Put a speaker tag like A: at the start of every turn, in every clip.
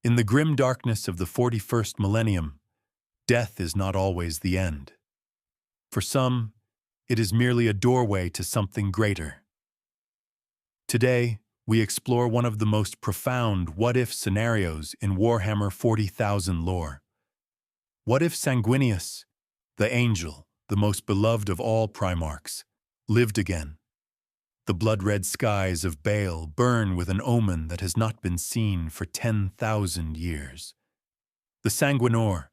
A: In the grim darkness of the 41st millennium, death is not always the end. For some, it is merely a doorway to something greater. Today, we explore one of the most profound what-if scenarios in Warhammer 40,000 lore. What if Sanguinius, the angel, the most beloved of all Primarchs, lived again? The blood-red skies of Baal burn with an omen that has not been seen for 10,000 years. The Sanguinor,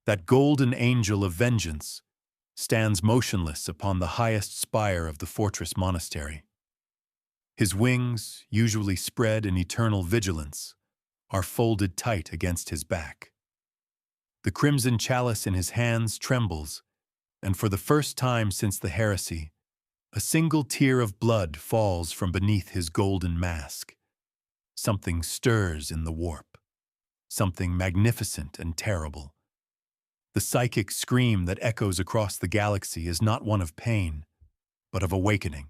A: that golden angel of vengeance, stands motionless upon the highest spire of the fortress monastery. His wings, usually spread in eternal vigilance, are folded tight against his back. The crimson chalice in his hands trembles, and for the first time since the heresy, a single tear of blood falls from beneath his golden mask. Something stirs in the warp, something magnificent and terrible. The psychic scream that echoes across the galaxy is not one of pain, but of awakening.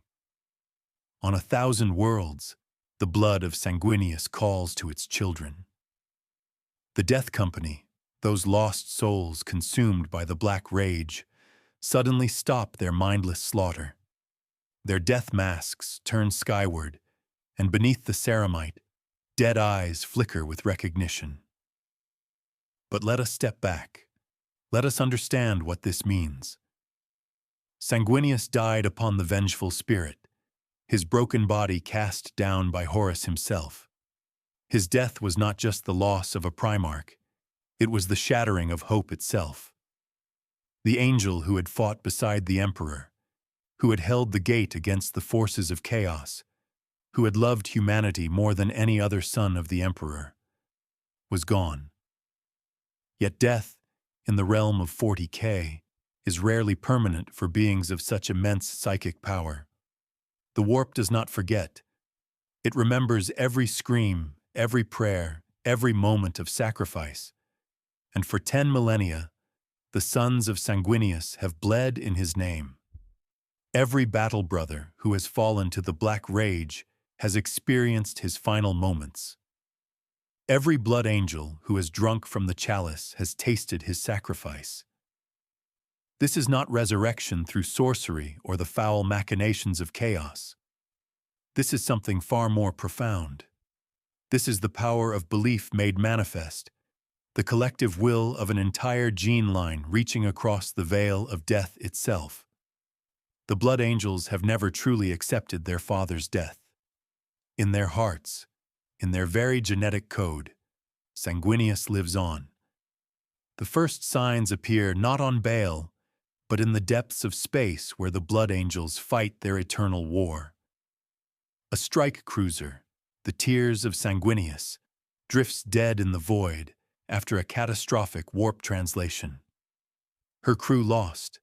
A: On 1,000 worlds, the blood of Sanguinius calls to its children. The Death Company, those lost souls consumed by the Black Rage, suddenly stop their mindless slaughter. Their death masks turn skyward, and beneath the ceramite, dead eyes flicker with recognition. But let us step back. Let us understand what this means. Sanguinius died upon the vengeful spirit, his broken body cast down by Horus himself. His death was not just the loss of a Primarch, it was the shattering of hope itself. The angel who had fought beside the Emperor, who had held the gate against the forces of chaos, who had loved humanity more than any other son of the Emperor, was gone. Yet death, in the realm of 40k, is rarely permanent for beings of such immense psychic power. The warp does not forget. It remembers every scream, every prayer, every moment of sacrifice. And for 10 millennia, the sons of Sanguinius have bled in his name. Every battle brother who has fallen to the Black Rage has experienced his final moments. Every blood angel who has drunk from the chalice has tasted his sacrifice. This is not resurrection through sorcery or the foul machinations of chaos. This is something far more profound. This is the power of belief made manifest, the collective will of an entire gene line reaching across the veil of death itself. The blood angels have never truly accepted their father's death. In their hearts, in their very genetic code, Sanguinius lives on. The first signs appear not on Baal, but in the depths of space where the blood angels fight their eternal war. A strike cruiser, the Tears of Sanguinius, drifts dead in the void after a catastrophic warp translation. Her crew lost,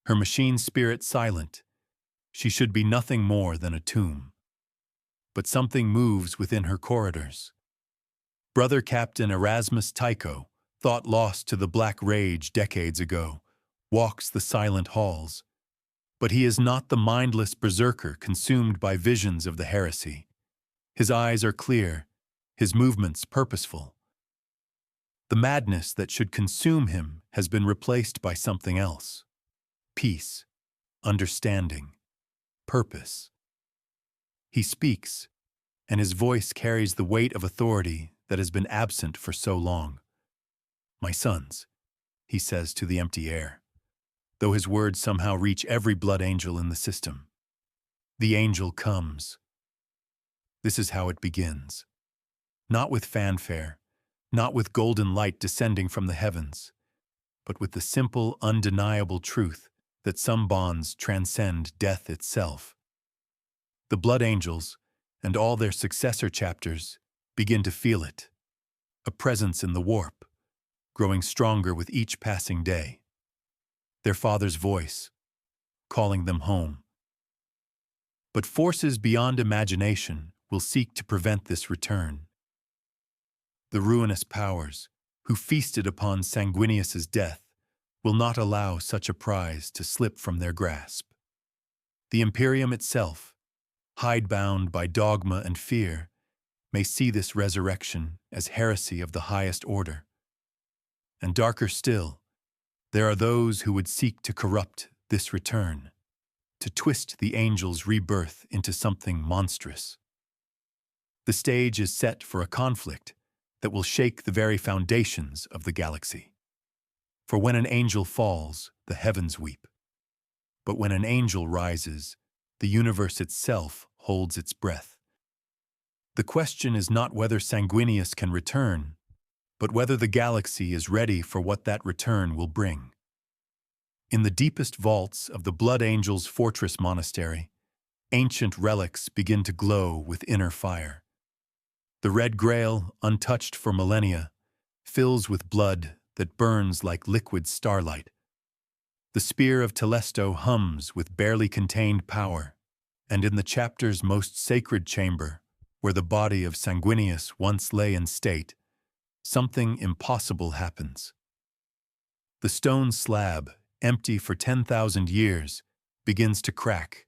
A: her machine spirit silent. She should be nothing more than a tomb. But something moves within her corridors. Brother Captain Erasmus Tycho, thought lost to the Black Rage decades ago, walks the silent halls. But he is not the mindless berserker consumed by visions of the heresy. His eyes are clear, his movements purposeful. The madness that should consume him has been replaced by something else. Peace, understanding, purpose. He speaks, and his voice carries the weight of authority that has been absent for so long. "My sons," he says to the empty air, though his words somehow reach every blood angel in the system. The angel comes. This is how it begins. Not with fanfare, not with golden light descending from the heavens, but with the simple, undeniable truth that some bonds transcend death itself. The blood angels, and all their successor chapters, begin to feel it, a presence in the warp, growing stronger with each passing day. Their father's voice, calling them home. But forces beyond imagination will seek to prevent this return. The ruinous powers, who feasted upon Sanguinius's death, will not allow such a prize to slip from their grasp. The Imperium itself, hidebound by dogma and fear, may see this resurrection as heresy of the highest order. And darker still, there are those who would seek to corrupt this return, to twist the angel's rebirth into something monstrous. The stage is set for a conflict that will shake the very foundations of the galaxy. For when an angel falls, the heavens weep. But when an angel rises, the universe itself holds its breath. The question is not whether Sanguinius can return, but whether the galaxy is ready for what that return will bring. In the deepest vaults of the Blood Angel's fortress monastery, ancient relics begin to glow with inner fire. The red grail, untouched for millennia, fills with blood that burns like liquid starlight. The spear of Telesto hums with barely contained power, and in the chapter's most sacred chamber, where the body of Sanguinius once lay in state, something impossible happens. The stone slab, empty for 10,000 years, begins to crack,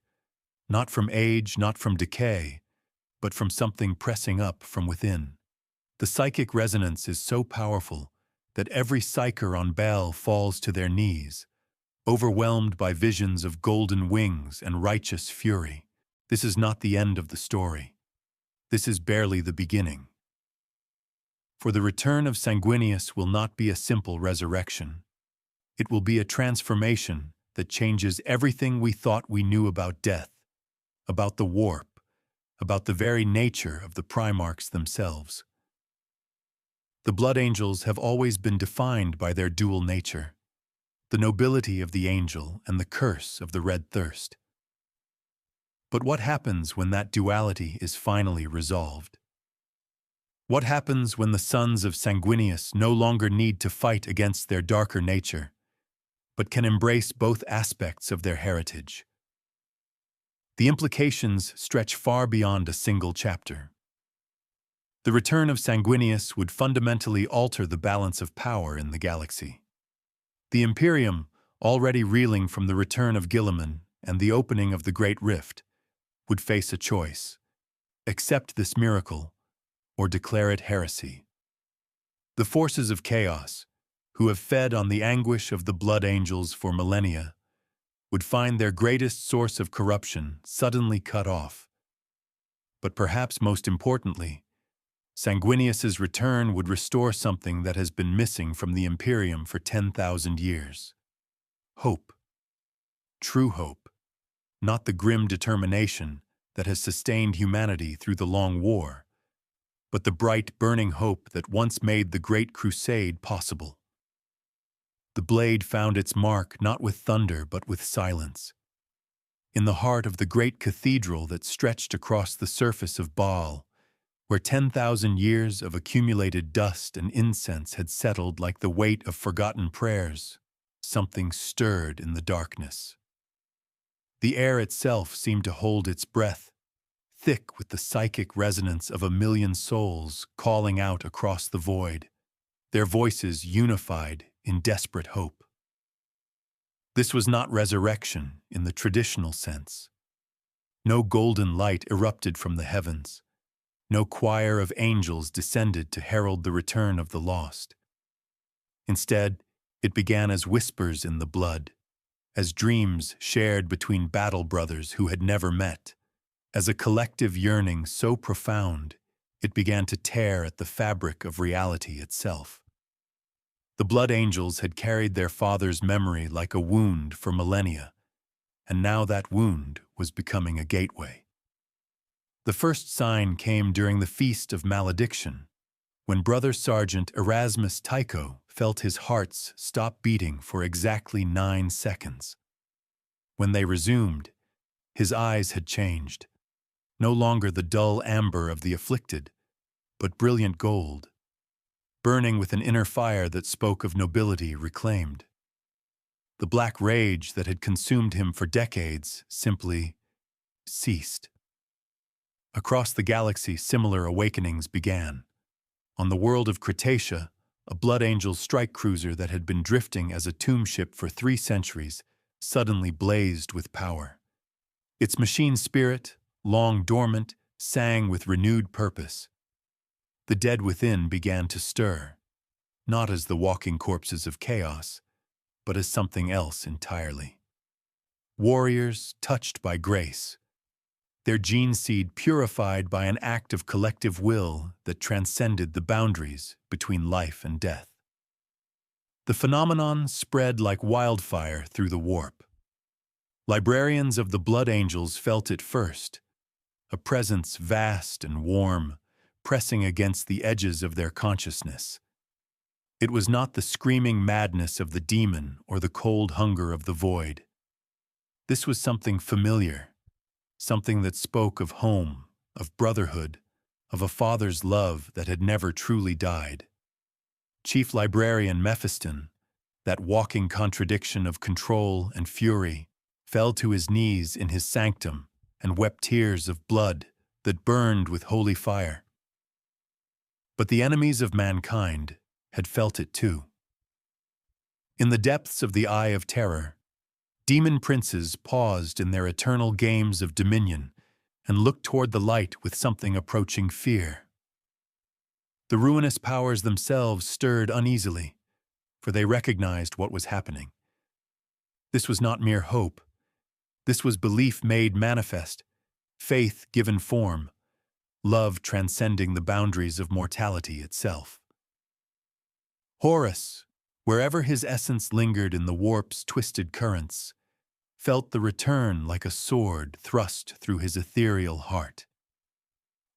A: not from age, not from decay, but from something pressing up from within. The psychic resonance is so powerful that every psyker on Baal falls to their knees, overwhelmed by visions of golden wings and righteous fury. This is not the end of the story. This is barely the beginning. For the return of Sanguinius will not be a simple resurrection. It will be a transformation that changes everything we thought we knew about death, about the warp, about the very nature of the Primarchs themselves. The Blood Angels have always been defined by their dual nature, the nobility of the angel and the curse of the Red Thirst. But what happens when that duality is finally resolved? What happens when the sons of Sanguinius no longer need to fight against their darker nature, but can embrace both aspects of their heritage? The implications stretch far beyond a single chapter. The return of Sanguinius would fundamentally alter the balance of power in the galaxy. The Imperium, already reeling from the return of Guilliman and the opening of the Great Rift, would face a choice: accept this miracle or declare it heresy. The forces of chaos, who have fed on the anguish of the Blood Angels for millennia, would find their greatest source of corruption suddenly cut off. But perhaps most importantly, Sanguinius's return would restore something that has been missing from the Imperium for 10,000 years. Hope. True hope. Not the grim determination that has sustained humanity through the long war, but the bright, burning hope that once made the Great Crusade possible. The blade found its mark not with thunder but with silence. In the heart of the great cathedral that stretched across the surface of Baal, where 10,000 years of accumulated dust and incense had settled like the weight of forgotten prayers, something stirred in the darkness. The air itself seemed to hold its breath, thick with the psychic resonance of 1,000,000 souls calling out across the void, their voices unified in desperate hope. This was not resurrection in the traditional sense. No golden light erupted from the heavens. No choir of angels descended to herald the return of the lost. Instead, it began as whispers in the blood, as dreams shared between battle brothers who had never met, as a collective yearning so profound it began to tear at the fabric of reality itself. The Blood Angels had carried their father's memory like a wound for millennia, and now that wound was becoming a gateway. The first sign came during the Feast of Malediction, when Brother Sergeant Erasmus Tycho felt his hearts stop beating for exactly 9 seconds. When they resumed, his eyes had changed, no longer the dull amber of the afflicted, but brilliant gold, burning with an inner fire that spoke of nobility reclaimed. The black rage that had consumed him for decades simply ceased. Across the galaxy, similar awakenings began. On the world of Cretacia, a Blood Angel strike cruiser that had been drifting as a tomb ship for 3 centuries suddenly blazed with power. Its machine spirit, long dormant, sang with renewed purpose. The dead within began to stir, not as the walking corpses of chaos, but as something else entirely. Warriors touched by grace, their gene seed purified by an act of collective will that transcended the boundaries between life and death. The phenomenon spread like wildfire through the warp. Librarians of the Blood Angels felt it first, a presence vast and warm, pressing against the edges of their consciousness. It was not the screaming madness of the demon or the cold hunger of the void. This was something familiar, something that spoke of home, of brotherhood, of a father's love that had never truly died. Chief Librarian Mephiston, that walking contradiction of control and fury, fell to his knees in his sanctum and wept tears of blood that burned with holy fire. But the enemies of mankind had felt it too. In the depths of the Eye of Terror, demon princes paused in their eternal games of dominion and looked toward the light with something approaching fear. The ruinous powers themselves stirred uneasily, for they recognized what was happening. This was not mere hope. This was belief made manifest, faith given form, love transcending the boundaries of mortality itself. Horus, wherever his essence lingered in the warp's twisted currents, felt the return like a sword thrust through his ethereal heart.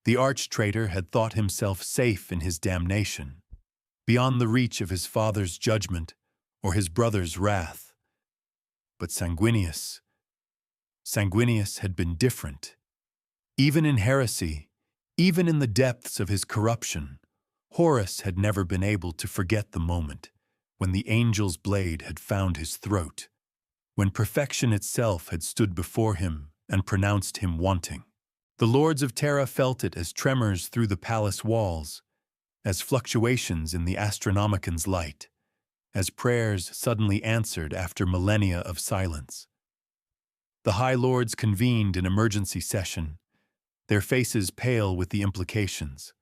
A: The arch-traitor had thought himself safe in his damnation, beyond the reach of his father's judgment or his brother's wrath. But Sanguinius had been different. Even in heresy, even in the depths of his corruption, Horus had never been able to forget the moment when the angel's blade had found his throat, when perfection itself had stood before him and pronounced him wanting. The lords of Terra felt it as tremors through the palace walls, as fluctuations in the Astronomican's light, as prayers suddenly answered after millennia of silence. The High Lords convened in emergency session, their faces pale with the implications.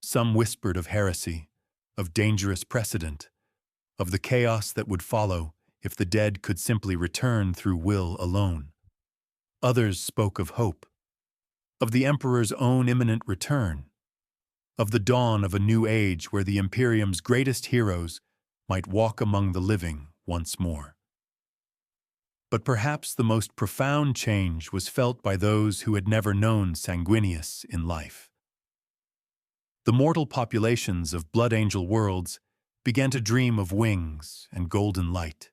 A: Some whispered of heresy, of dangerous precedent, of the chaos that would follow if the dead could simply return through will alone. Others spoke of hope, of the Emperor's own imminent return, of the dawn of a new age where the Imperium's greatest heroes might walk among the living once more. But perhaps the most profound change was felt by those who had never known Sanguinius in life. The mortal populations of Blood Angel worlds began to dream of wings and golden light,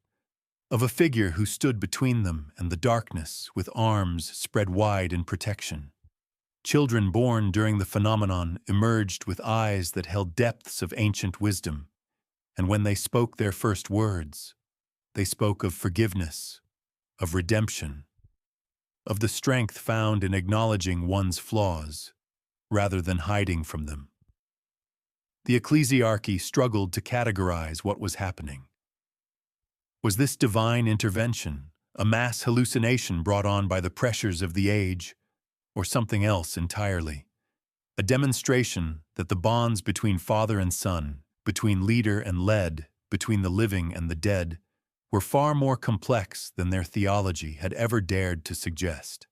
A: of a figure who stood between them and the darkness with arms spread wide in protection. Children born during the phenomenon emerged with eyes that held depths of ancient wisdom, and when they spoke their first words, they spoke of forgiveness, of redemption, of the strength found in acknowledging one's flaws, rather than hiding from them. The ecclesiarchy struggled to categorize what was happening. Was this divine intervention, a mass hallucination brought on by the pressures of the age, or something else entirely? A demonstration that the bonds between father and son, between leader and led, between the living and the dead, were far more complex than their theology had ever dared to suggest.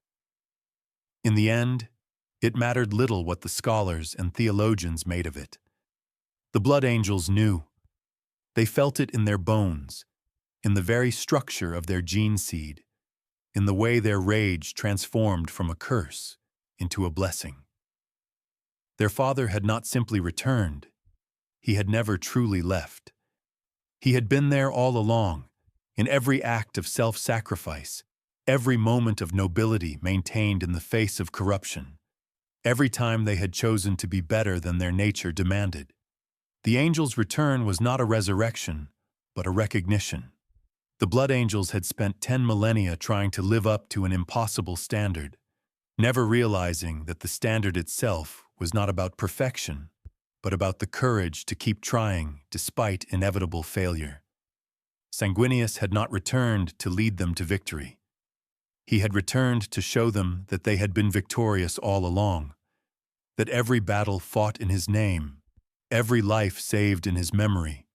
A: In the end, it mattered little what the scholars and theologians made of it. The Blood Angels knew. They felt it in their bones, in the very structure of their gene seed, in the way their rage transformed from a curse into a blessing. Their father had not simply returned. He had never truly left. He had been there all along, in every act of self-sacrifice, every moment of nobility maintained in the face of corruption, every time they had chosen to be better than their nature demanded. The angel's return was not a resurrection, but a recognition. The Blood Angels had spent 10 millennia trying to live up to an impossible standard, never realizing that the standard itself was not about perfection, but about the courage to keep trying despite inevitable failure. Sanguinius had not returned to lead them to victory. He had returned to show them that they had been victorious all along, that every battle fought in his name, every life saved in his memory,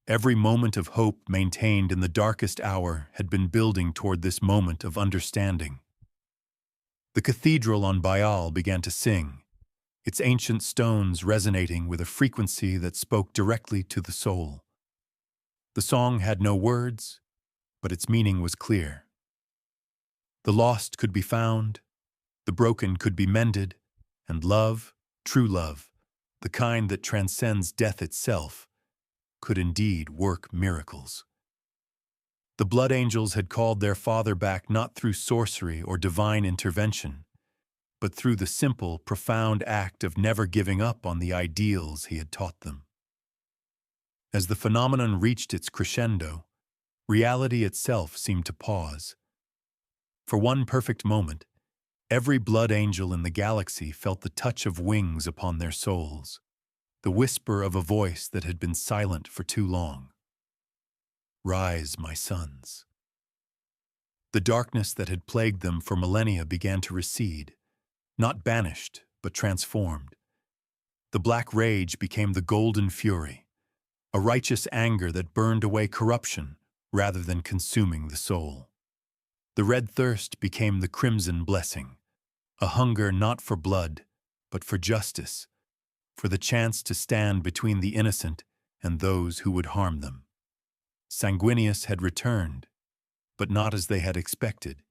A: every moment of hope maintained in the darkest hour had been building toward this moment of understanding. The cathedral on Baal began to sing, its ancient stones resonating with a frequency that spoke directly to the soul. The song had no words, but its meaning was clear. The lost could be found, the broken could be mended, and love, true love, the kind that transcends death itself, could indeed work miracles. The blood angels had called their father back not through sorcery or divine intervention, but through the simple, profound act of never giving up on the ideals he had taught them. As the phenomenon reached its crescendo, reality itself seemed to pause. For one perfect moment, every blood angel in the galaxy felt the touch of wings upon their souls, the whisper of a voice that had been silent for too long. Rise, my sons. The darkness that had plagued them for millennia began to recede, not banished, but transformed. The black rage became the golden fury, a righteous anger that burned away corruption rather than consuming the soul. The red thirst became the crimson blessing, a hunger not for blood, but for justice, for the chance to stand between the innocent and those who would harm them. Sanguinius had returned, but not as they had expected.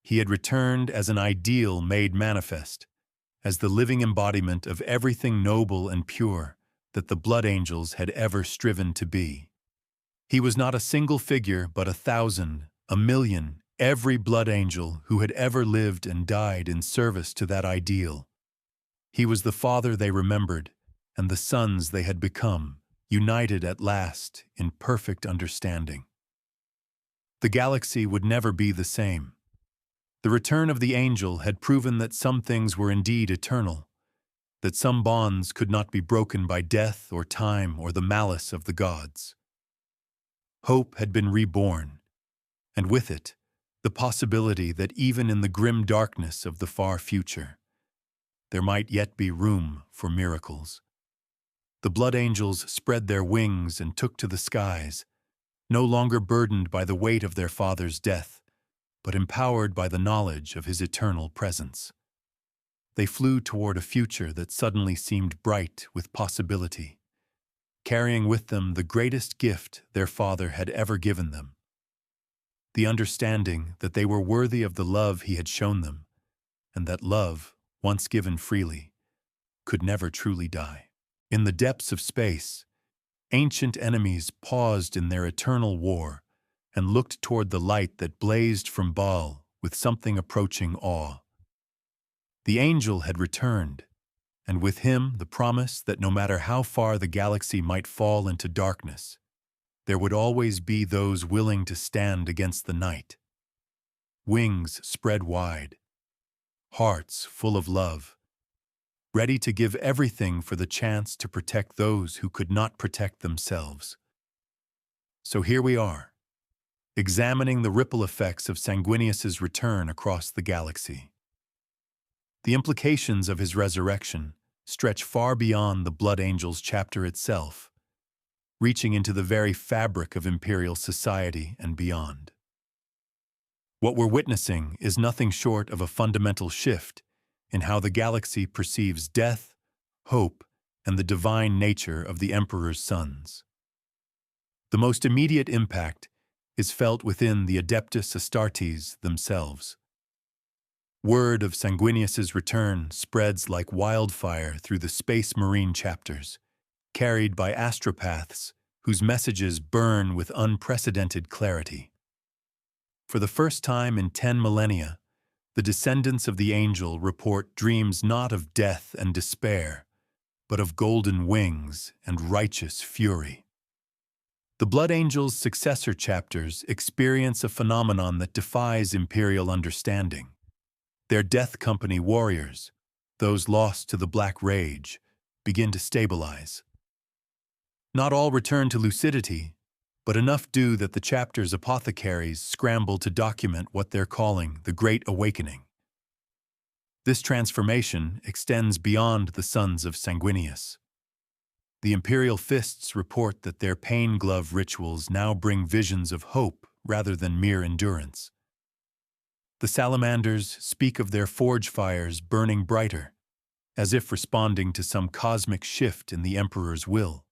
A: He had returned as an ideal made manifest, as the living embodiment of everything noble and pure that the blood angels had ever striven to be. He was not a single figure, but 1,000, 1,000,000, every blood angel who had ever lived and died in service to that ideal. He was the father they remembered, and the sons they had become, united at last in perfect understanding. The galaxy would never be the same. The return of the angel had proven that some things were indeed eternal, that some bonds could not be broken by death or time or the malice of the gods. Hope had been reborn, and with it, the possibility that even in the grim darkness of the far future, there might yet be room for miracles. The blood angels spread their wings and took to the skies, no longer burdened by the weight of their father's death, but empowered by the knowledge of his eternal presence. They flew toward a future that suddenly seemed bright with possibility, carrying with them the greatest gift their father had ever given them, the understanding that they were worthy of the love he had shown them, and that love, once given freely, could never truly die. In the depths of space, ancient enemies paused in their eternal war and looked toward the light that blazed from Baal with something approaching awe. The angel had returned, and with him the promise that no matter how far the galaxy might fall into darkness, there would always be those willing to stand against the night. Wings spread wide, hearts full of love, ready to give everything for the chance to protect those who could not protect themselves. So here we are, examining the ripple effects of Sanguinius's return across the galaxy. The implications of his resurrection stretch far beyond the Blood Angels chapter itself, reaching into the very fabric of imperial society and beyond. What we're witnessing is nothing short of a fundamental shift in how the galaxy perceives death, hope, and the divine nature of the Emperor's sons. The most immediate impact is felt within the Adeptus Astartes themselves. Word of Sanguinius's return spreads like wildfire through the Space Marine chapters, carried by astropaths whose messages burn with unprecedented clarity. For the first time in 10 millennia, the descendants of the angel report dreams not of death and despair, but of golden wings and righteous fury. The Blood Angels' successor chapters experience a phenomenon that defies imperial understanding. Their Death Company warriors, those lost to the Black Rage, begin to stabilize. Not all return to lucidity, but enough do that the chapter's apothecaries scramble to document what they're calling the Great Awakening. This transformation extends beyond the sons of Sanguinius. The Imperial Fists report that their pain glove rituals now bring visions of hope rather than mere endurance. The Salamanders speak of their forge fires burning brighter, as if responding to some cosmic shift in the Emperor's will.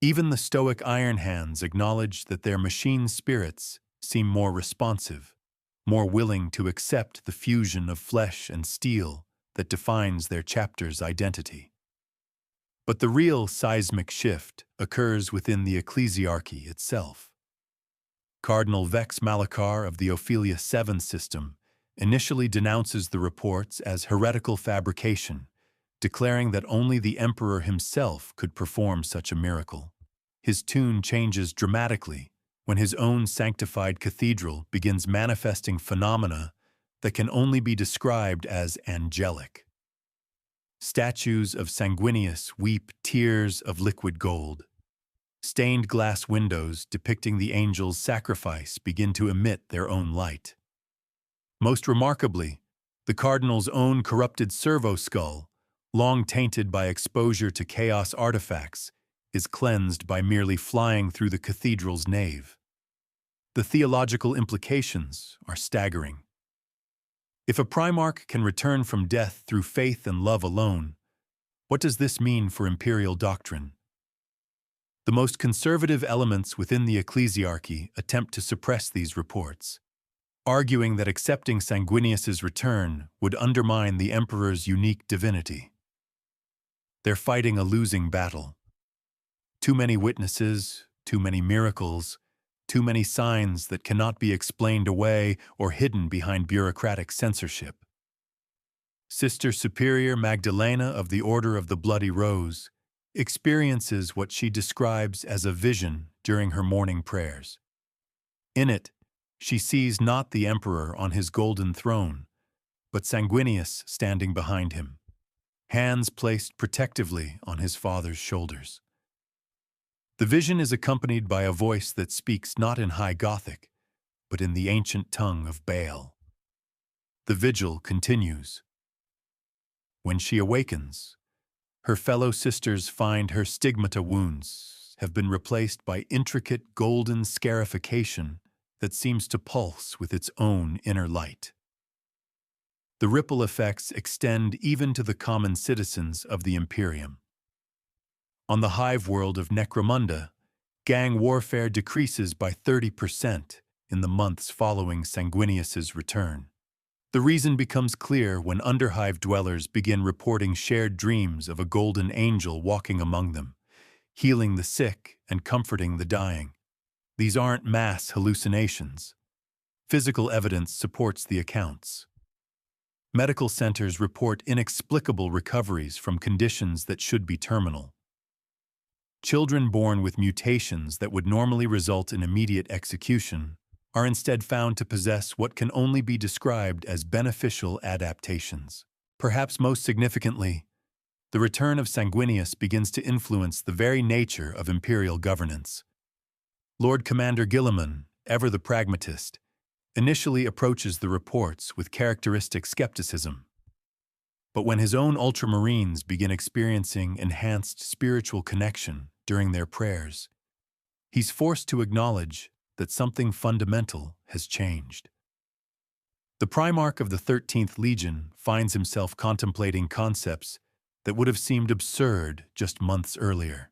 A: Even the stoic Iron Hands acknowledge that their machine spirits seem more responsive, more willing to accept the fusion of flesh and steel that defines their chapter's identity. But the real seismic shift occurs within the ecclesiarchy itself. Cardinal Vex Malachar of the Ophelia VII system initially denounces the reports as heretical fabrication, declaring that only the emperor himself could perform such a miracle. His tune changes dramatically when his own sanctified cathedral begins manifesting phenomena that can only be described as angelic. Statues of Sanguinius weep tears of liquid gold. Stained glass windows depicting the angel's sacrifice begin to emit their own light. Most remarkably, the cardinal's own corrupted servo skull, long tainted by exposure to chaos artifacts, is cleansed by merely flying through the cathedral's nave. The theological implications are staggering. If a Primarch can return from death through faith and love alone, what does this mean for imperial doctrine? The most conservative elements within the ecclesiarchy attempt to suppress these reports, arguing that accepting Sanguinius's return would undermine the emperor's unique divinity. They're fighting a losing battle. Too many witnesses, too many miracles, too many signs that cannot be explained away or hidden behind bureaucratic censorship. Sister Superior Magdalena of the Order of the Bloody Rose experiences what she describes as a vision during her morning prayers. In it, she sees not the emperor on his golden throne, but Sanguinius standing behind him, hands placed protectively on his father's shoulders. The vision is accompanied by a voice that speaks not in High Gothic, but in the ancient tongue of Baal. The vigil continues. When she awakens, her fellow sisters find her stigmata wounds have been replaced by intricate golden scarification that seems to pulse with its own inner light. The ripple effects extend even to the common citizens of the Imperium. On the hive world of Necromunda, gang warfare decreases by 30% in the months following Sanguinius's return. The reason becomes clear when Underhive dwellers begin reporting shared dreams of a golden angel walking among them, healing the sick and comforting the dying. These aren't mass hallucinations. Physical evidence supports the accounts. Medical centers report inexplicable recoveries from conditions that should be terminal. Children born with mutations that would normally result in immediate execution are instead found to possess what can only be described as beneficial adaptations. Perhaps most significantly, the return of Sanguinius begins to influence the very nature of imperial governance. Lord Commander Guilliman, ever the pragmatist, initially approaches the reports with characteristic skepticism. But when his own Ultramarines begin experiencing enhanced spiritual connection during their prayers, he's forced to acknowledge that something fundamental has changed. The Primarch of the 13th Legion finds himself contemplating concepts that would have seemed absurd just months earlier.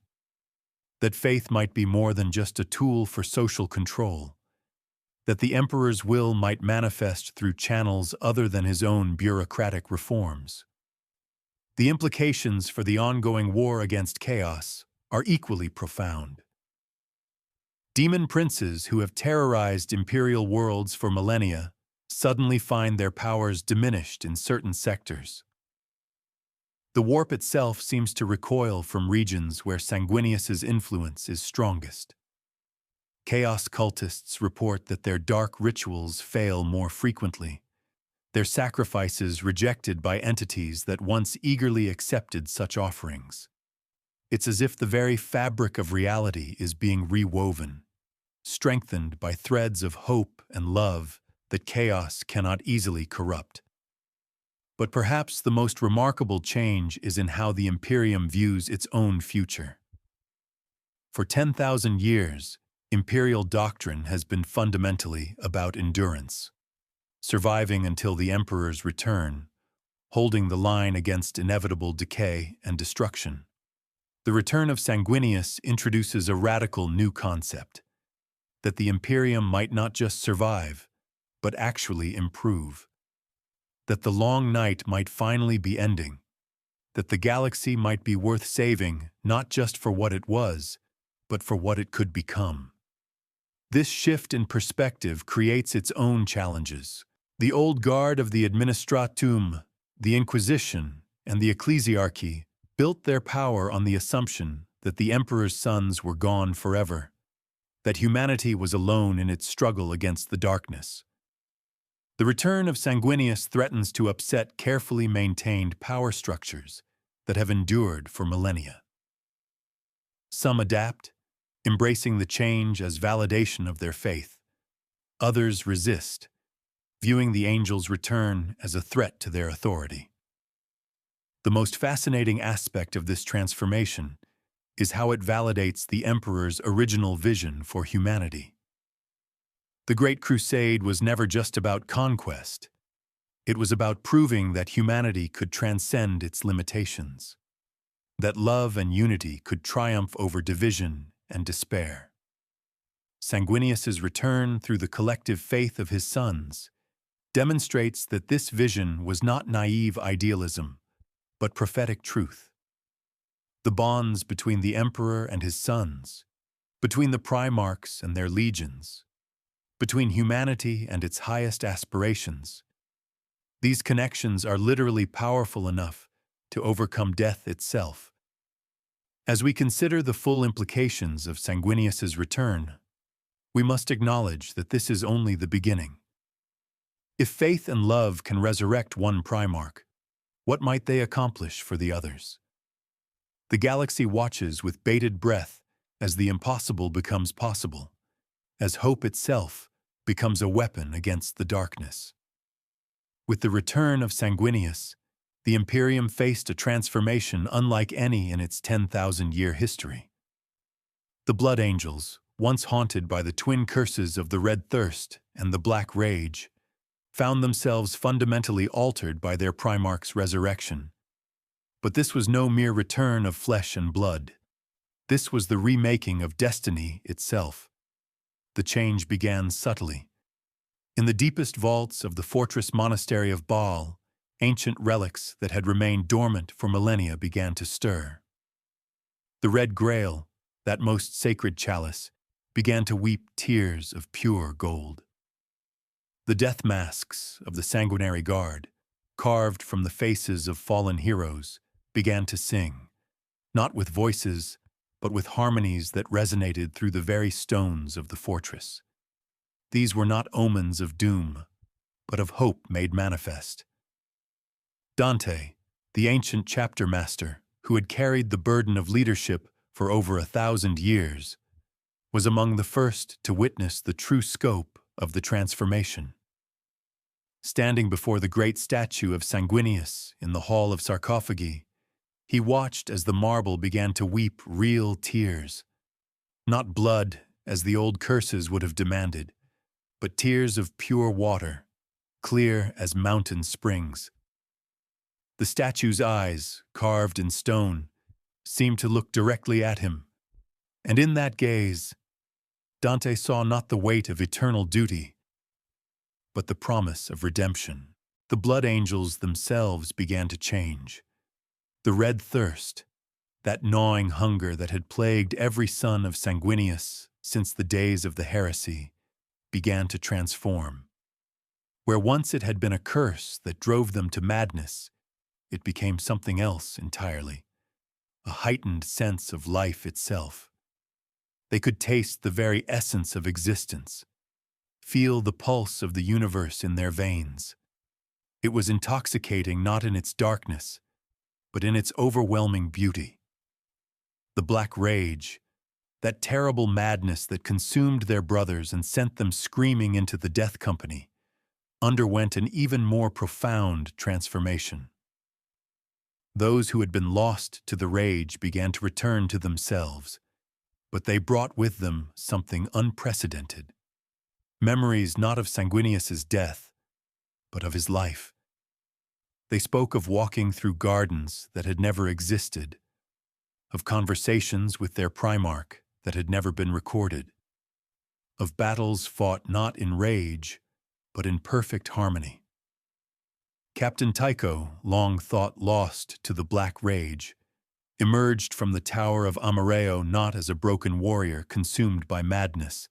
A: That faith might be more than just a tool for social control, that the Emperor's will might manifest through channels other than his own bureaucratic reforms. The implications for the ongoing war against chaos are equally profound. Demon princes who have terrorized imperial worlds for millennia suddenly find their powers diminished in certain sectors. The warp itself seems to recoil from regions where Sanguinius's influence is strongest. Chaos cultists report that their dark rituals fail more frequently, their sacrifices rejected by entities that once eagerly accepted such offerings. It's as if the very fabric of reality is being rewoven, strengthened by threads of hope and love that chaos cannot easily corrupt. But perhaps the most remarkable change is in how the Imperium views its own future. For 10,000 years, imperial doctrine has been fundamentally about endurance, surviving until the Emperor's return, holding the line against inevitable decay and destruction. The return of Sanguinius introduces a radical new concept, that the Imperium might not just survive, but actually improve. That the long night might finally be ending, that the galaxy might be worth saving not just for what it was, but for what it could become. This shift in perspective creates its own challenges. The old guard of the Administratum, the Inquisition, and the Ecclesiarchy built their power on the assumption that the Emperor's sons were gone forever, that humanity was alone in its struggle against the darkness. The return of Sanguinius threatens to upset carefully maintained power structures that have endured for millennia. Some adapt, embracing the change as validation of their faith. Others resist, viewing the angel's return as a threat to their authority. The most fascinating aspect of this transformation is how it validates the Emperor's original vision for humanity. The Great Crusade was never just about conquest. It was about proving that humanity could transcend its limitations, that love and unity could triumph over division and despair. Sanguinius's return through the collective faith of his sons demonstrates that this vision was not naive idealism, but prophetic truth. The bonds between the Emperor and his sons, between the Primarchs and their legions, between humanity and its highest aspirations, these connections are literally powerful enough to overcome death itself. As we consider the full implications of Sanguinius's return, we must acknowledge that this is only the beginning. If faith and love can resurrect one Primarch, what might they accomplish for the others? The galaxy watches with bated breath as the impossible becomes possible, as hope itself becomes a weapon against the darkness. With the return of Sanguinius, the Imperium faced a transformation unlike any in its 10,000-year history. The Blood Angels, once haunted by the twin curses of the Red Thirst and the Black Rage, found themselves fundamentally altered by their Primarch's resurrection. But this was no mere return of flesh and blood. This was the remaking of destiny itself. The change began subtly. In the deepest vaults of the fortress monastery of Baal, ancient relics that had remained dormant for millennia began to stir. The Red Grail, that most sacred chalice, began to weep tears of pure gold. The death masks of the Sanguinary Guard, carved from the faces of fallen heroes, began to sing, not with voices, but with harmonies that resonated through the very stones of the fortress. These were not omens of doom, but of hope made manifest. Dante, the ancient chapter master who had carried the burden of leadership for over 1,000 years, was among the first to witness the true scope of the transformation. Standing before the great statue of Sanguinius in the Hall of Sarcophagi, he watched as the marble began to weep real tears, not blood as the old curses would have demanded, but tears of pure water, clear as mountain springs. The statue's eyes, carved in stone, seemed to look directly at him, and in that gaze, Dante saw not the weight of eternal duty, but the promise of redemption. The blood angels themselves began to change. The red thirst, that gnawing hunger that had plagued every son of Sanguinius since the days of the heresy, began to transform. Where once it had been a curse that drove them to madness, it became something else entirely, a heightened sense of life itself. They could taste the very essence of existence, feel the pulse of the universe in their veins. It was intoxicating not in its darkness, but in its overwhelming beauty. The Black Rage, that terrible madness that consumed their brothers and sent them screaming into the death company, underwent an even more profound transformation. Those who had been lost to the rage began to return to themselves, but they brought with them something unprecedented. Memories not of Sanguinius's death, but of his life. They spoke of walking through gardens that had never existed, of conversations with their Primarch that had never been recorded, of battles fought not in rage, but in perfect harmony. Captain Tycho, long thought lost to the Black Rage, emerged from the Tower of Amareo not as a broken warrior consumed by madness,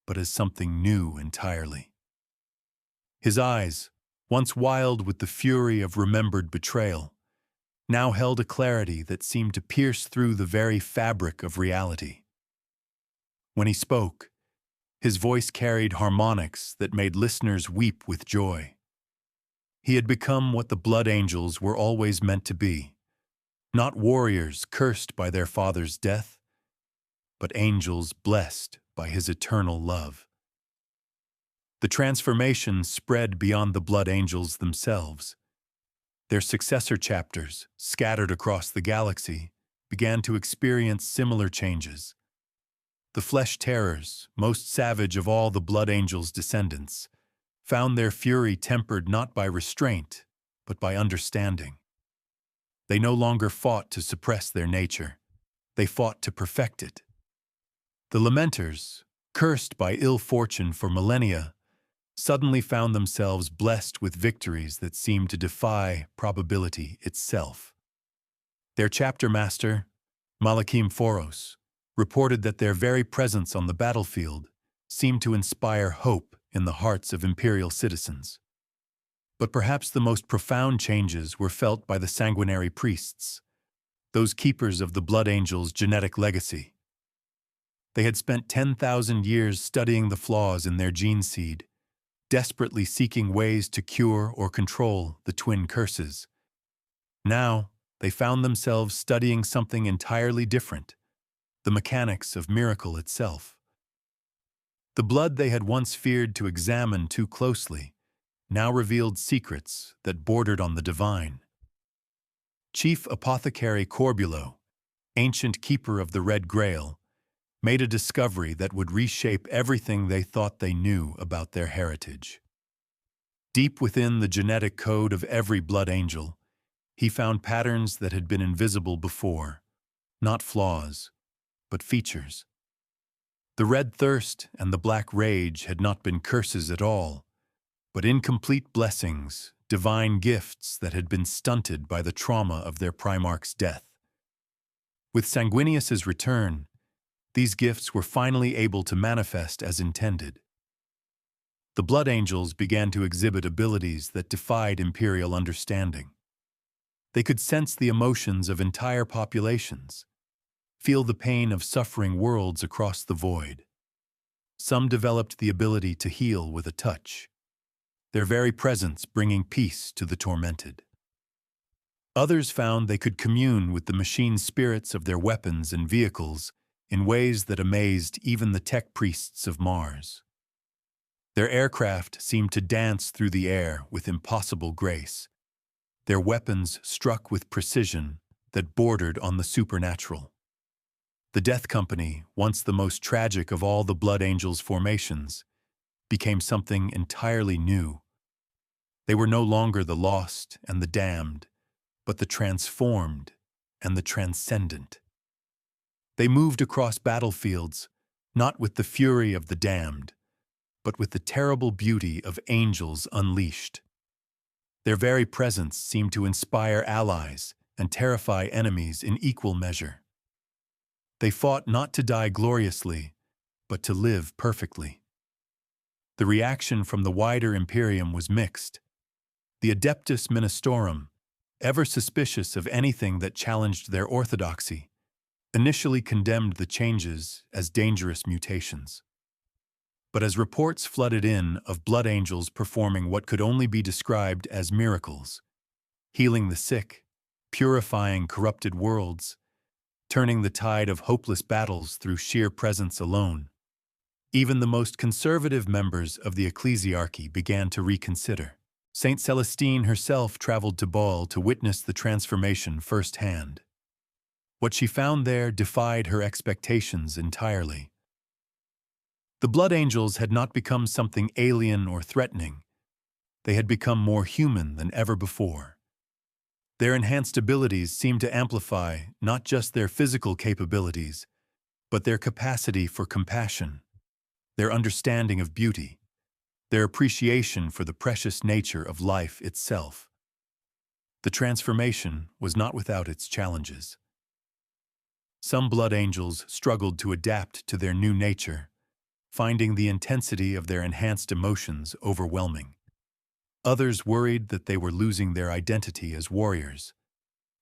A: but as something new entirely. His eyes, once wild with the fury of remembered betrayal, now held a clarity that seemed to pierce through the very fabric of reality. When he spoke, his voice carried harmonics that made listeners weep with joy. He had become what the Blood Angels were always meant to be, not warriors cursed by their father's death, but angels blessed by his eternal love. The transformation spread beyond the Blood Angels themselves. Their successor chapters, scattered across the galaxy, began to experience similar changes. The Flesh Terrors, most savage of all the Blood Angels' descendants, found their fury tempered not by restraint, but by understanding. They no longer fought to suppress their nature. They fought to perfect it. The Lamenters, cursed by ill fortune for millennia, suddenly found themselves blessed with victories that seemed to defy probability itself. Their chapter master, Malachim Foros, reported that their very presence on the battlefield seemed to inspire hope in the hearts of imperial citizens. But perhaps the most profound changes were felt by the sanguinary priests, those keepers of the Blood Angels' genetic legacy. They had spent 10,000 years studying the flaws in their gene seed, desperately seeking ways to cure or control the twin curses. Now, they found themselves studying something entirely different, the mechanics of miracle itself. The blood they had once feared to examine too closely now revealed secrets that bordered on the divine. Chief Apothecary Corbulo, ancient keeper of the Red Grail, made a discovery that would reshape everything they thought they knew about their heritage. Deep within the genetic code of every Blood Angel, he found patterns that had been invisible before, not flaws, but features. The Red Thirst and the Black Rage had not been curses at all, but incomplete blessings, divine gifts that had been stunted by the trauma of their Primarch's death. With Sanguinius's return, these gifts were finally able to manifest as intended. The Blood Angels began to exhibit abilities that defied imperial understanding. They could sense the emotions of entire populations, feel the pain of suffering worlds across the void. Some developed the ability to heal with a touch, their very presence bringing peace to the tormented. Others found they could commune with the machine spirits of their weapons and vehicles in ways that amazed even the tech priests of Mars. Their aircraft seemed to dance through the air with impossible grace, their weapons struck with precision that bordered on the supernatural. The Death Company, once the most tragic of all the Blood Angels' formations, became something entirely new. They were no longer the lost and the damned, but the transformed and the transcendent. They moved across battlefields, not with the fury of the damned, but with the terrible beauty of angels unleashed. Their very presence seemed to inspire allies and terrify enemies in equal measure. They fought not to die gloriously, but to live perfectly. The reaction from the wider Imperium was mixed. The Adeptus Ministorum, ever suspicious of anything that challenged their orthodoxy, initially condemned the changes as dangerous mutations. But as reports flooded in of Blood Angels performing what could only be described as miracles, healing the sick, purifying corrupted worlds, turning the tide of hopeless battles through sheer presence alone, Even the most conservative members of the ecclesiarchy began to reconsider. Saint Celestine herself traveled to Baal to witness the transformation firsthand. What she found there defied her expectations entirely. The Blood Angels had not become something alien or threatening. They had become more human than ever before. Their enhanced abilities seemed to amplify not just their physical capabilities, but their capacity for compassion, their understanding of beauty, their appreciation for the precious nature of life itself. The transformation was not without its challenges. Some Blood Angels struggled to adapt to their new nature, finding the intensity of their enhanced emotions overwhelming. Others worried that they were losing their identity as warriors,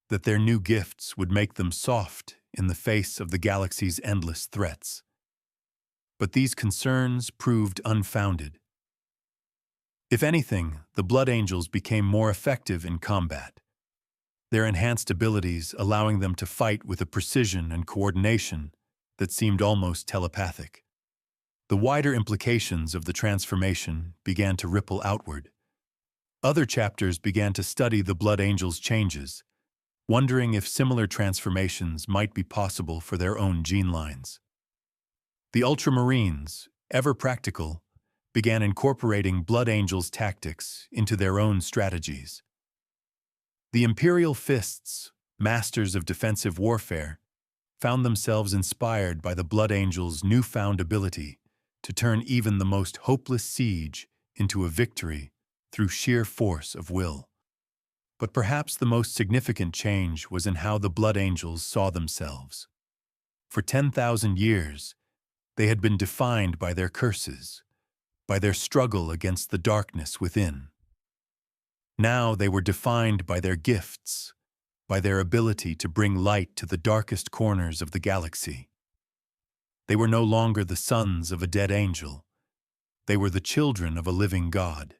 A: that their new gifts would make them soft in the face of the galaxy's endless threats. But these concerns proved unfounded. If anything, the Blood Angels became more effective in combat, their enhanced abilities allowing them to fight with a precision and coordination that seemed almost telepathic. The wider implications of the transformation began to ripple outward. Other chapters began to study the Blood Angels' changes, wondering if similar transformations might be possible for their own gene lines. The Ultramarines, ever practical, began incorporating Blood Angels' tactics into their own strategies. The Imperial Fists, masters of defensive warfare, found themselves inspired by the Blood Angels' newfound ability to turn even the most hopeless siege into a victory through sheer force of will. But perhaps the most significant change was in how the Blood Angels saw themselves. For 10,000 years, they had been defined by their curses, by their struggle against the darkness within. Now they were defined by their gifts, by their ability to bring light to the darkest corners of the galaxy. They were no longer the sons of a dead angel. They were the children of a living God.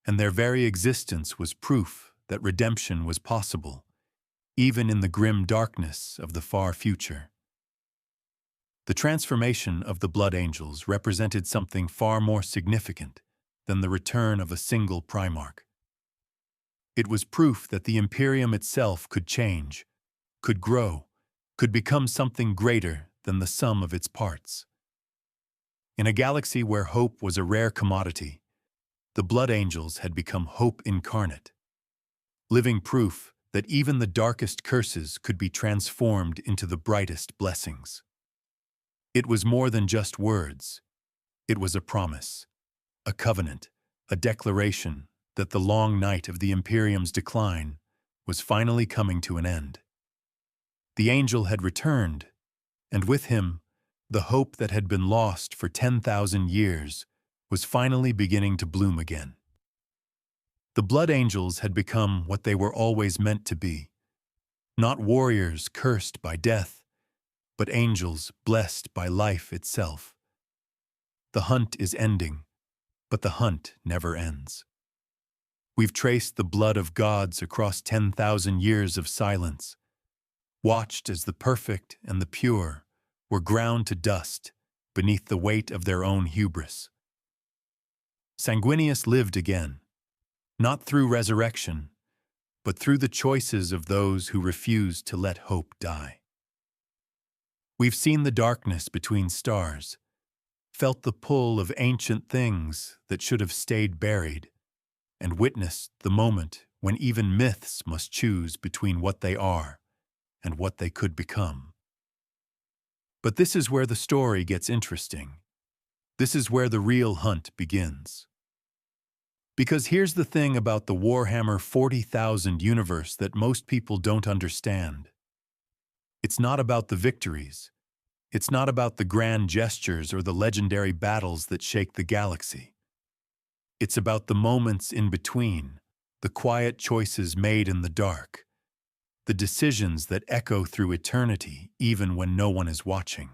A: And their very existence was proof that redemption was possible, even in the grim darkness of the far future. The transformation of the Blood Angels represented something far more significant than the return of a single Primarch. It was proof that the Imperium itself could change, could grow, could become something greater than the sum of its parts. In a galaxy where hope was a rare commodity, the Blood Angels had become hope incarnate, living proof that even the darkest curses could be transformed into the brightest blessings. It was more than just words. It was a promise, a covenant, a declaration that the long night of the Imperium's decline was finally coming to an end. The angel had returned, and with him, the hope that had been lost for 10,000 years was finally beginning to bloom again. The Blood Angels had become what they were always meant to be, not warriors cursed by death, but angels blessed by life itself. The hunt is ending, but the hunt never ends. We've traced the blood of gods across 10,000 years of silence, watched as the perfect and the pure were ground to dust beneath the weight of their own hubris. Sanguinius lived again, not through resurrection, but through the choices of those who refused to let hope die. We've seen the darkness between stars, felt the pull of ancient things that should have stayed buried, and witnessed the moment when even myths must choose between what they are and what they could become. But this is where the story gets interesting. This is where the real hunt begins. Because here's the thing about the Warhammer 40,000 universe that most people don't understand. It's not about the victories. It's not about the grand gestures or the legendary battles that shake the galaxy. It's about the moments in between, the quiet choices made in the dark, the decisions that echo through eternity even when no one is watching.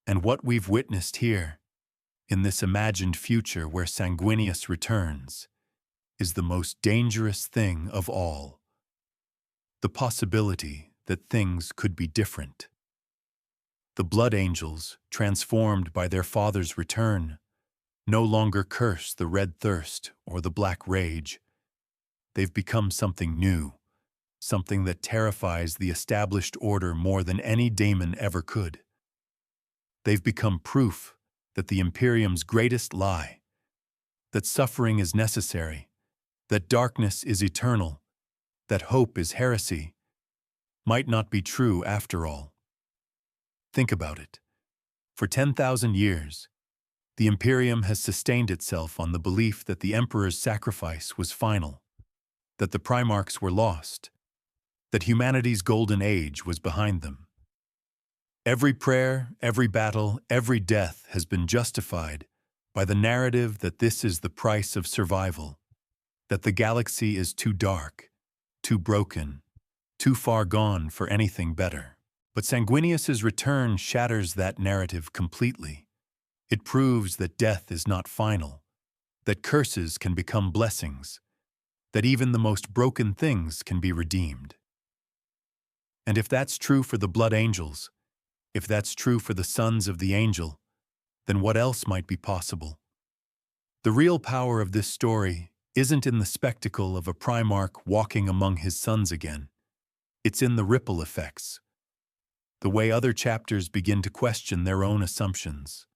A: And what we've witnessed here, in this imagined future where Sanguinius returns, is the most dangerous thing of all. The possibility that things could be different. The blood angels, transformed by their father's return, no longer curse the red thirst or the black rage. They've become something new, something that terrifies the established order more than any daemon ever could. They've become proof that the Imperium's greatest lie, that suffering is necessary, that darkness is eternal, that hope is heresy, might not be true after all. Think about it. For 10,000 years, the Imperium has sustained itself on the belief that the Emperor's sacrifice was final, that the Primarchs were lost, that humanity's golden age was behind them. Every prayer, every battle, every death has been justified by the narrative that this is the price of survival, that the galaxy is too dark, too broken, too far gone for anything better. But Sanguinius's return shatters that narrative completely. It proves that death is not final, that curses can become blessings, that even the most broken things can be redeemed. And if that's true for the blood angels, if that's true for the sons of the angel, then what else might be possible? The real power of this story isn't in the spectacle of a Primarch walking among his sons again. It's in the ripple effects, the way other chapters begin to question their own assumptions,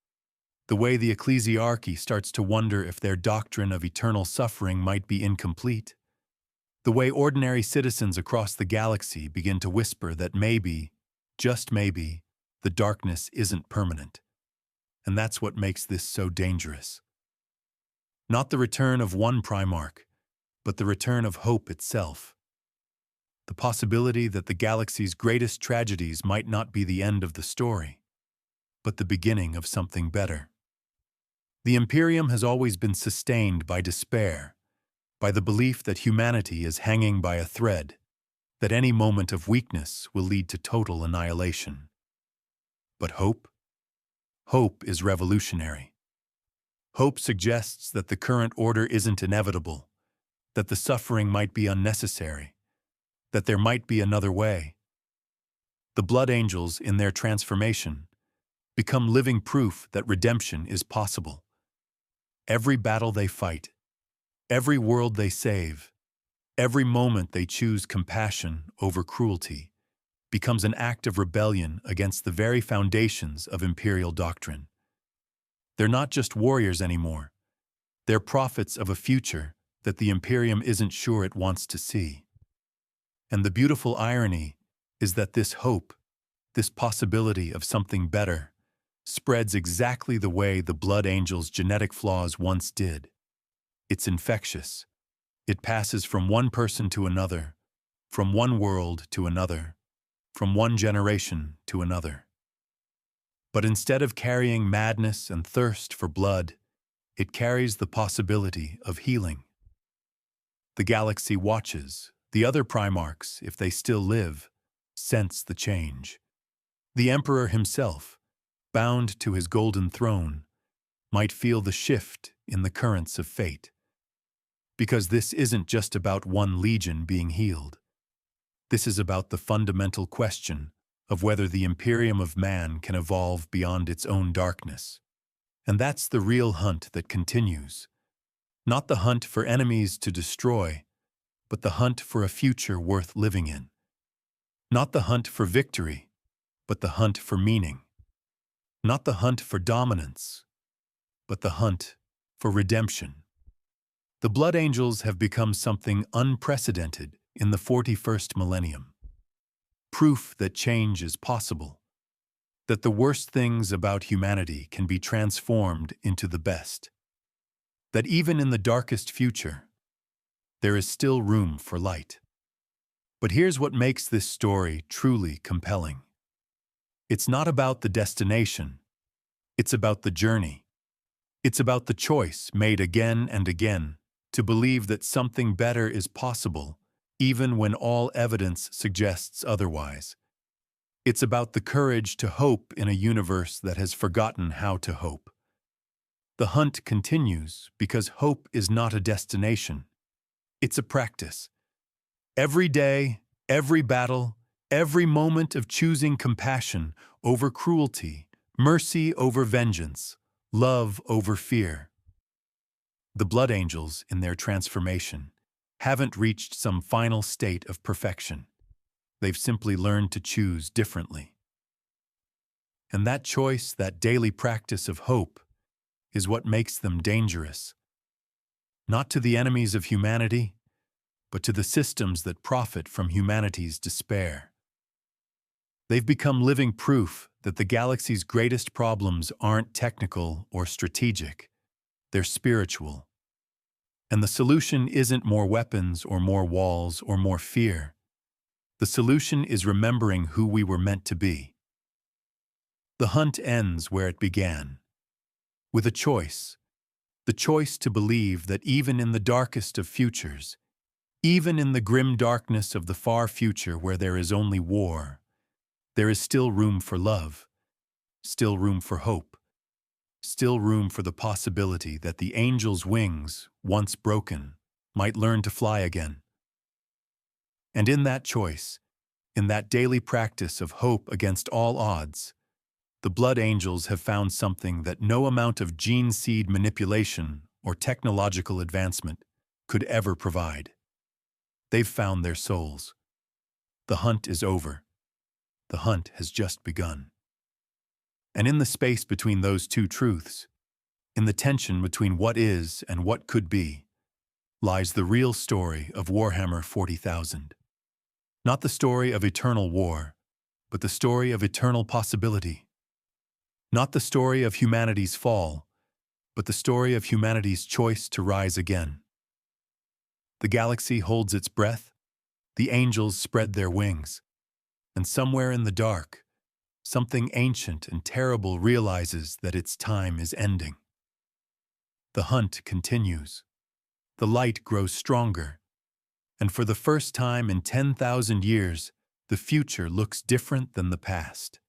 A: the way the ecclesiarchy starts to wonder if their doctrine of eternal suffering might be incomplete, the way ordinary citizens across the galaxy begin to whisper that maybe, just maybe, the darkness isn't permanent. And that's what makes this so dangerous. Not the return of one Primarch, but the return of hope itself. The possibility that the galaxy's greatest tragedies might not be the end of the story, but the beginning of something better. The Imperium has always been sustained by despair, by the belief that humanity is hanging by a thread, that any moment of weakness will lead to total annihilation. But hope? Hope is revolutionary. Hope suggests that the current order isn't inevitable, that the suffering might be unnecessary, that there might be another way. The blood angels, in their transformation, become living proof that redemption is possible. Every battle they fight, every world they save, every moment they choose compassion over cruelty, becomes an act of rebellion against the very foundations of imperial doctrine. They're not just warriors anymore. They're prophets of a future that the Imperium isn't sure it wants to see. And the beautiful irony is that this hope, this possibility of something better, spreads exactly the way the blood angels' genetic flaws once did. It's infectious. It passes from one person to another, from one world to another, from one generation to another. But instead of carrying madness and thirst for blood, it carries the possibility of healing. The galaxy watches. The other Primarchs, if they still live, sense the change. The Emperor himself, bound to his golden throne, might feel the shift in the currents of fate. Because this isn't just about one legion being healed. This is about the fundamental question of whether the Imperium of Man can evolve beyond its own darkness. And that's the real hunt that continues. Not the hunt for enemies to destroy, but the hunt for a future worth living in. Not the hunt for victory, but the hunt for meaning. Not the hunt for dominance, but the hunt for redemption. The Blood Angels have become something unprecedented in the 41st millennium. Proof that change is possible, that the worst things about humanity can be transformed into the best, that even in the darkest future, there is still room for light. But here's what makes this story truly compelling. It's not about the destination. It's about the journey. It's about the choice made again and again to believe that something better is possible, even when all evidence suggests otherwise. It's about the courage to hope in a universe that has forgotten how to hope. The hunt continues because hope is not a destination. It's a practice. Every day, every battle, every moment of choosing compassion over cruelty, mercy over vengeance, love over fear. The Blood Angels, in their transformation, haven't reached some final state of perfection. They've simply learned to choose differently. And that choice, that daily practice of hope, is what makes them dangerous. Not to the enemies of humanity, but to the systems that profit from humanity's despair. They've become living proof that the galaxy's greatest problems aren't technical or strategic, they're spiritual. And the solution isn't more weapons or more walls or more fear. The solution is remembering who we were meant to be. The hunt ends where it began, with a choice. The choice to believe that even in the darkest of futures, even in the grim darkness of the far future where there is only war, there is still room for love, still room for hope, still room for the possibility that the angel's wings, once broken, might learn to fly again. And in that choice, in that daily practice of hope against all odds, the Blood Angels have found something that no amount of gene seed manipulation or technological advancement could ever provide. They've found their souls. The hunt is over. The hunt has just begun. And in the space between those two truths, in the tension between what is and what could be, lies the real story of Warhammer 40,000. Not the story of eternal war, but the story of eternal possibility. Not the story of humanity's fall, but the story of humanity's choice to rise again. The galaxy holds its breath, the angels spread their wings, and somewhere in the dark, something ancient and terrible realizes that its time is ending. The hunt continues. The light grows stronger, and for the first time in 10,000 years, the future looks different than the past.